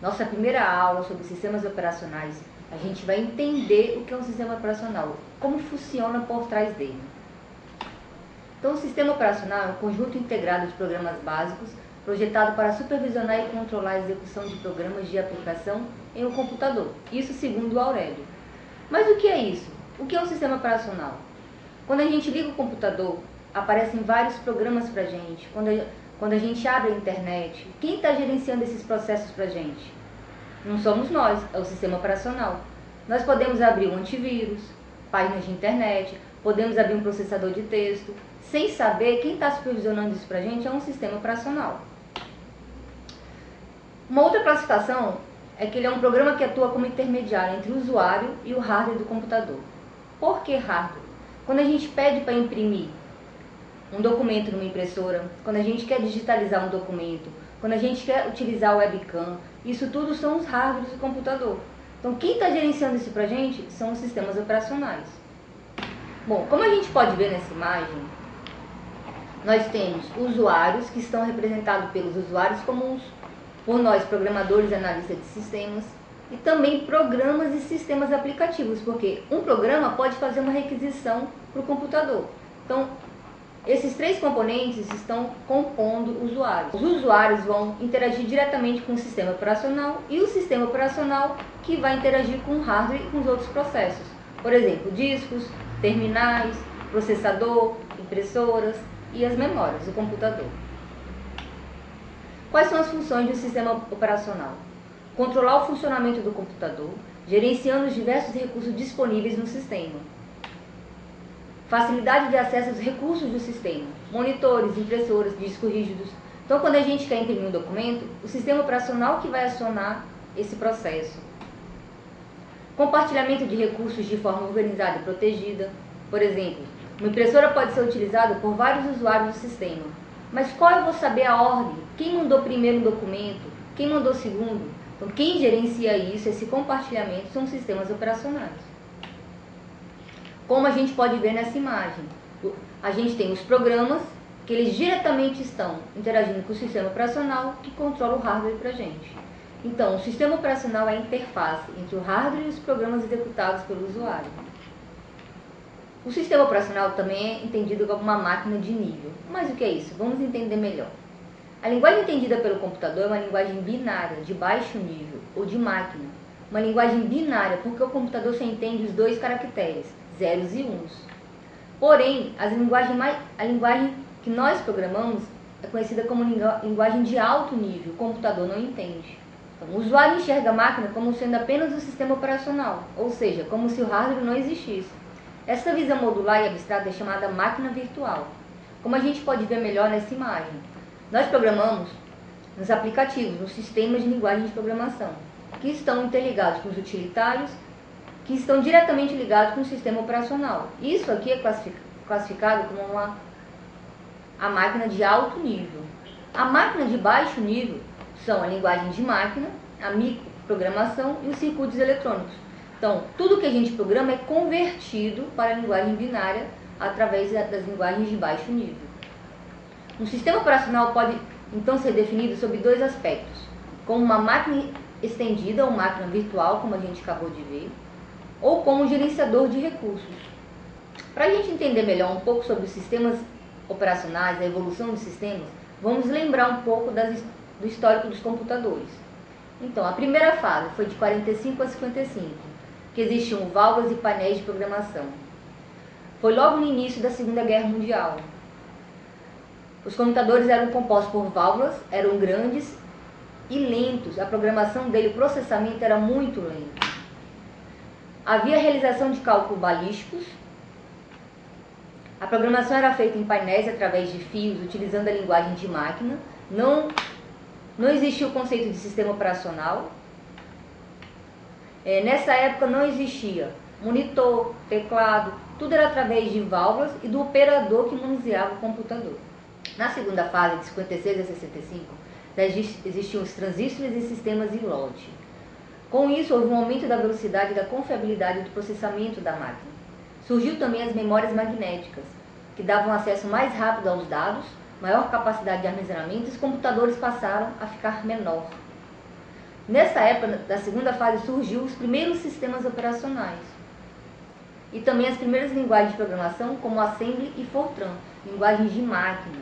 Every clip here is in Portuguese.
nossa primeira aula sobre sistemas operacionais, a gente vai entender o que é um sistema operacional, como funciona por trás dele. Então, o sistema operacional é um conjunto integrado de programas básicos projetado para supervisionar e controlar a execução de programas de aplicação em um computador. Isso segundo o Aurélio. Mas o que é isso? O que é um sistema operacional? Quando a gente liga o computador, aparecem vários programas para a gente. Quando a gente abre a internet, quem está gerenciando esses processos para a gente? Não somos nós, é o sistema operacional. Nós podemos abrir um antivírus, páginas de internet, podemos abrir um processador de texto. Sem saber, quem está supervisionando isso para a gente é um sistema operacional. Uma outra classificação é que ele é um programa que atua como intermediário entre o usuário e o hardware do computador. Por que hardware? Quando a gente pede para imprimir um documento numa impressora, quando a gente quer digitalizar um documento, quando a gente quer utilizar o webcam, isso tudo são os hardwares do computador. Então, quem está gerenciando isso para a gente são os sistemas operacionais. Bom, como a gente pode ver nessa imagem, nós temos usuários que estão representados pelos usuários comuns, por nós programadores e analistas de sistemas, e também programas e sistemas aplicativos, porque um programa pode fazer uma requisição para o computador. Então, esses três componentes estão compondo usuários. Os usuários vão interagir diretamente com o sistema operacional e o sistema operacional que vai interagir com o hardware e com os outros processos. Por exemplo, discos, terminais, processador, impressoras e as memórias do computador. Quais são as funções do sistema operacional? Controlar o funcionamento do computador, gerenciando os diversos recursos disponíveis no sistema. Facilidade de acesso aos recursos do sistema, monitores, impressoras, discos rígidos. Então, quando a gente quer imprimir um documento, o sistema operacional que vai acionar esse processo. Compartilhamento de recursos de forma organizada e protegida. Por exemplo, uma impressora pode ser utilizada por vários usuários do sistema. Mas qual eu vou saber a ordem? Quem mandou primeiro um documento? Quem mandou segundo? Então, quem gerencia isso, esse compartilhamento, são os sistemas operacionais. Como a gente pode ver nessa imagem, a gente tem os programas que eles diretamente estão interagindo com o sistema operacional que controla o hardware para a gente. Então, o sistema operacional é a interface entre o hardware e os programas executados pelo usuário. O sistema operacional também é entendido como uma máquina de nível. Mas o que é isso? Vamos entender melhor. A linguagem entendida pelo computador é uma linguagem binária, de baixo nível, ou de máquina. Uma linguagem binária porque o computador só entende os dois caracteres, zeros e uns. Porém, a linguagem que nós programamos é conhecida como linguagem de alto nível, o computador não entende. Então, o usuário enxerga a máquina como sendo apenas um sistema operacional, ou seja, como se o hardware não existisse. Essa visão modular e abstrata é chamada máquina virtual, como a gente pode ver melhor nessa imagem. Nós programamos nos aplicativos, nos sistemas de linguagem de programação, que estão interligados com os utilitários, que estão diretamente ligados com o sistema operacional. Isso aqui é classificado como a máquina de alto nível. A máquina de baixo nível são a linguagem de máquina, a microprogramação e os circuitos eletrônicos. Então, tudo que a gente programa é convertido para a linguagem binária através das linguagens de baixo nível. Um sistema operacional pode, então, ser definido sob dois aspectos, como uma máquina estendida ou máquina virtual, como a gente acabou de ver, ou como um gerenciador de recursos. Para a gente entender melhor um pouco sobre os sistemas operacionais, a evolução dos sistemas, vamos lembrar um pouco do histórico dos computadores. Então, a primeira fase foi de 45 a 55, que existiam válvulas e painéis de programação. Foi logo no início da Segunda Guerra Mundial. Os computadores eram compostos por válvulas, eram grandes e lentos. A programação dele, o processamento era muito lento. Havia realização de cálculos balísticos. A programação era feita em painéis através de fios, utilizando a linguagem de máquina. Não existia o conceito de sistema operacional. Nessa época não existia monitor, teclado, tudo era através de válvulas e do operador que manuseava o computador. Na segunda fase, de 56 a 65, já existiam os transistores e sistemas em lote. Com isso, houve um aumento da velocidade e da confiabilidade do processamento da máquina. Surgiu também as memórias magnéticas, que davam acesso mais rápido aos dados, maior capacidade de armazenamento, e os computadores passaram a ficar menor. Nessa época, da segunda fase, surgiu os primeiros sistemas operacionais e também as primeiras linguagens de programação, como Assembly e Fortran, linguagens de máquina.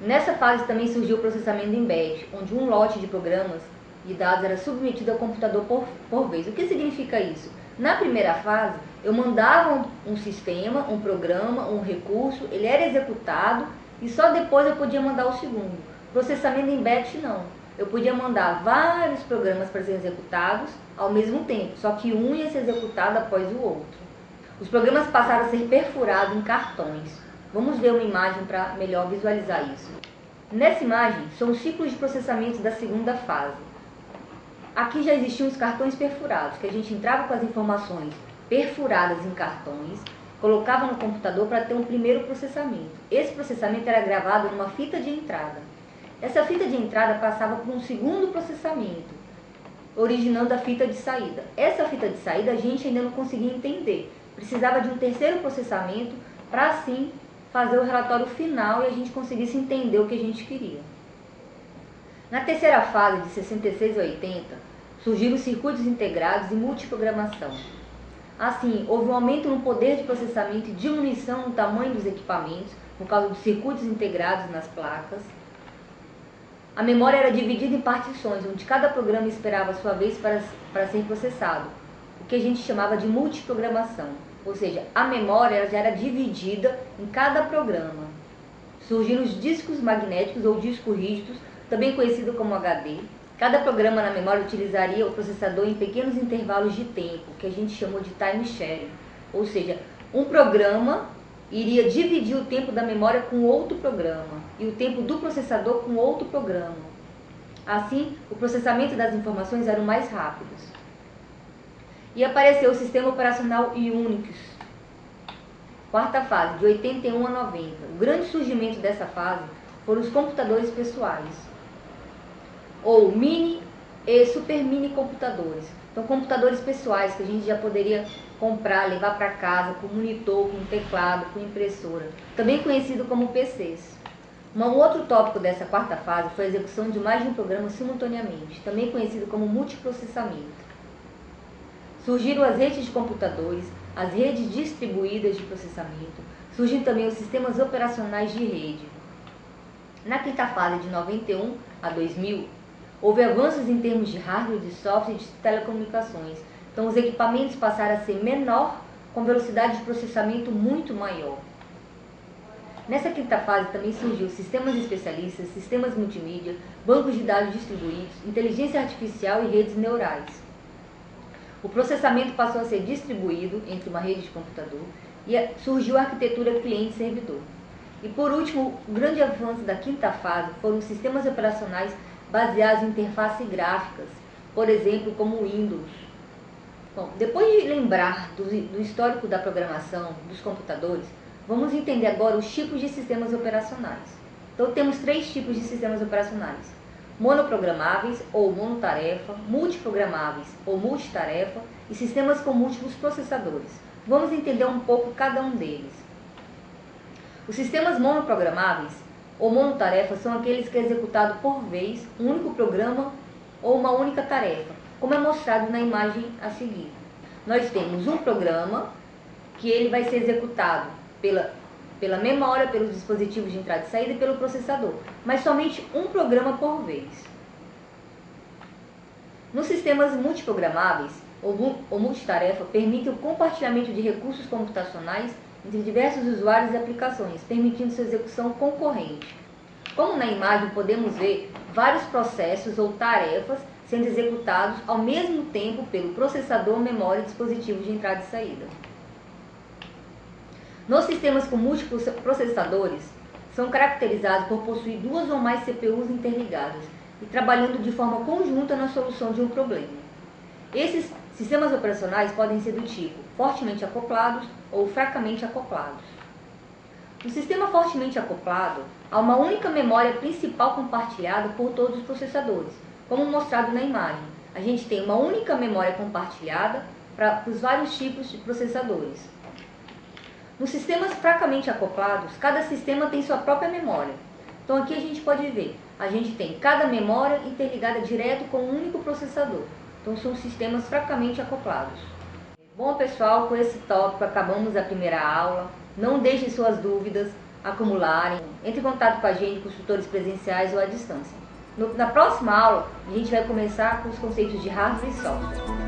Nessa fase também surgiu o processamento embedded, onde um lote de programas e dados era submetido ao computador por vez. O que significa isso? Na primeira fase, eu mandava um sistema, um programa, um recurso, ele era executado e só depois eu podia mandar o segundo. Processamento embedded não. Eu podia mandar vários programas para serem executados ao mesmo tempo, só que um ia ser executado após o outro. Os programas passaram a ser perfurados em cartões. Vamos ver uma imagem para melhor visualizar isso. Nessa imagem, são os ciclos de processamento da segunda fase. Aqui já existiam os cartões perfurados, que a gente entrava com as informações perfuradas em cartões, colocava no computador para ter um primeiro processamento. Esse processamento era gravado numa fita de entrada. Essa fita de entrada passava por um segundo processamento, originando a fita de saída. Essa fita de saída a gente ainda não conseguia entender. Precisava de um terceiro processamento para assim fazer o relatório final e a gente conseguisse entender o que a gente queria. Na terceira fase, de 66 a 80, surgiram os circuitos integrados e multiprogramação. Assim, houve um aumento no poder de processamento e diminuição no tamanho dos equipamentos, por causa dos circuitos integrados nas placas. A memória era dividida em partições, onde cada programa esperava a sua vez para ser processado, o que a gente chamava de multiprogramação. Ou seja, a memória já era dividida em cada programa. Surgiram os discos magnéticos ou discos rígidos, também conhecido como HD. Cada programa na memória utilizaria o processador em pequenos intervalos de tempo, que a gente chamou de time sharing. Ou seja, um programa iria dividir o tempo da memória com outro programa e o tempo do processador com outro programa. Assim, o processamento das informações era mais rápido. E apareceu o sistema operacional Unix. Quarta fase, de 81 a 90. O grande surgimento dessa fase foram os computadores pessoais, ou mini e super mini computadores. Então, computadores pessoais que a gente já poderia comprar, levar para casa, com monitor, com teclado, com impressora, também conhecido como PCs. Um outro tópico dessa quarta fase foi a execução de mais de um programa simultaneamente, também conhecido como multiprocessamento. Surgiram as redes de computadores, as redes distribuídas de processamento, surgiram também os sistemas operacionais de rede. Na quinta fase, de 91 a 2000, houve avanços em termos de hardware, de software e de telecomunicações. Então, os equipamentos passaram a ser menor, com velocidade de processamento muito maior. Nessa quinta fase também surgiu sistemas especialistas, sistemas multimídia, bancos de dados distribuídos, inteligência artificial e redes neurais. O processamento passou a ser distribuído entre uma rede de computador e surgiu a arquitetura cliente-servidor. E por último, o grande avanço da quinta fase foram os sistemas operacionais baseados em interfaces gráficas, por exemplo, como o Windows. Bom, depois de lembrar do histórico da programação dos computadores, vamos entender agora os tipos de sistemas operacionais. Então temos três tipos de sistemas operacionais: monoprogramáveis ou monotarefa, multiprogramáveis ou multitarefa e sistemas com múltiplos processadores. Vamos entender um pouco cada um deles. Os sistemas monoprogramáveis ou monotarefa são aqueles que é executado por vez um único programa ou uma única tarefa, como é mostrado na imagem a seguir. Nós temos um programa que ele vai ser executado pela memória, pelos dispositivos de entrada e saída e pelo processador, mas somente um programa por vez. Nos sistemas multiprogramáveis ou multitarefa, permite o compartilhamento de recursos computacionais entre diversos usuários e aplicações, permitindo sua execução concorrente. Como na imagem podemos ver vários processos ou tarefas sendo executados ao mesmo tempo pelo processador, memória e dispositivos de entrada e saída. Nos sistemas com múltiplos processadores, são caracterizados por possuir duas ou mais CPUs interligadas e trabalhando de forma conjunta na solução de um problema. Esses sistemas operacionais podem ser do tipo fortemente acoplados ou fracamente acoplados. No sistema fortemente acoplado, há uma única memória principal compartilhada por todos os processadores, como mostrado na imagem. A gente tem uma única memória compartilhada para os vários tipos de processadores. Nos sistemas fracamente acoplados, cada sistema tem sua própria memória. Então aqui a gente pode ver, a gente tem cada memória interligada direto com um único processador. Então são sistemas francamente acoplados. Bom pessoal, com esse tópico acabamos a primeira aula. Não deixem suas dúvidas acumularem. Entre em contato com a gente, com os tutores presenciais ou à distância. Na próxima aula, a gente vai começar com os conceitos de hardware e software.